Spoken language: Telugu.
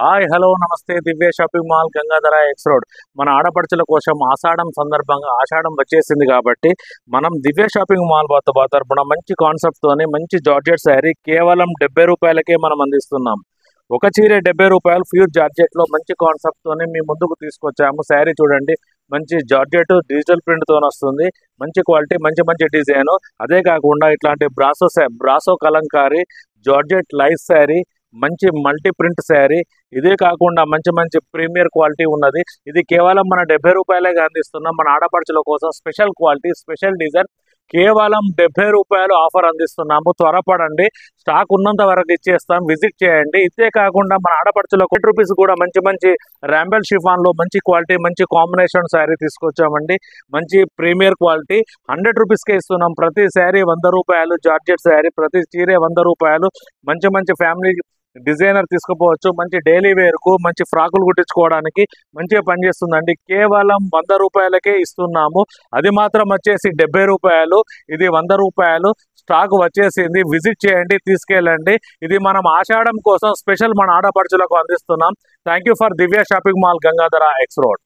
హాయ్ హలో నమస్తే Divya shopping mall Gangadhara X road మన ఆడపడుచుల కోసం ఆషాఢం సందర్భంగా ఆషాఢం వచ్చేసింది కాబట్టి మనం దివ్య షాపింగ్ మాల్ తరపున మంచి కాన్సెప్ట్తోని మంచి జార్జెట్ శారీ కేవలం 70 రూపాయలకే మనం అందిస్తున్నాం. ఒక చీర 70 రూపాయలు ప్యూర్ జార్జెట్లో మంచి కాన్సెప్ట్తోని మీ ముందుకు తీసుకొచ్చాము. శారీ చూడండి, మంచి జార్జెట్ డిజిటల్ ప్రింట్తో వస్తుంది. మంచి క్వాలిటీ, మంచి మంచి డిజైన్. అదే కాకుండా ఇట్లాంటి బ్రాసో కలంకారీ జార్జెట్ లైస్ శారీ, మంచి మల్టీ ప్రింట్ శారీ. ఇదే కాకుండా మంచి మంచి ప్రీమియర్ క్వాలిటీ ఉన్నది. ఇది కేవలం మన 70 రూపాయలే అందిస్తున్నాం. మన ఆడపడుచుల కోసం స్పెషల్ క్వాలిటీ, స్పెషల్ డిజైన్ కేవలం 70 రూపాయలు ఆఫర్ అందిస్తున్నాము. త్వరపడండి, స్టాక్ ఉన్నంత వరకు ఇచ్చేస్తాం, విజిట్ చేయండి. ఇదే కాకుండా మన ఆడపడుచులకు 100 రూపీస్ కూడా మంచి మంచి ర్యాంబెల్ షిఫాన్లో మంచి క్వాలిటీ, మంచి కాంబినేషన్ శారీ తీసుకొచ్చామండి. మంచి ప్రీమియర్ క్వాలిటీ 100 రూపీస్కే ఇస్తున్నాం. ప్రతి శారీ 100 రూపాయలు జార్జెట్ శారీ, ప్రతి చీరే 100 రూపాయలు. మంచి మంచి ఫ్యామిలీ డిజైనర్ తీసుకుపోవచ్చు. మంచి డైలీ వేర్కు, మంచి ఫ్రాకులు కుట్టించుకోవడానికి మంచిగా పనిచేస్తుందండి. కేవలం 100 రూపాయలకే ఇస్తున్నాము. అది మాత్రం వచ్చేసి 70 రూపాయలు, ఇది 100 రూపాయలు. స్టాక్ వచ్చేసింది, విజిట్ చేయండి, తీసుకెళ్ళండి. ఇది మనం ఆషాఢం కోసం స్పెషల్ మన ఆడపడుచులకు అందిస్తున్నాం. Thank you for Divya shopping mall Gangadhara X road.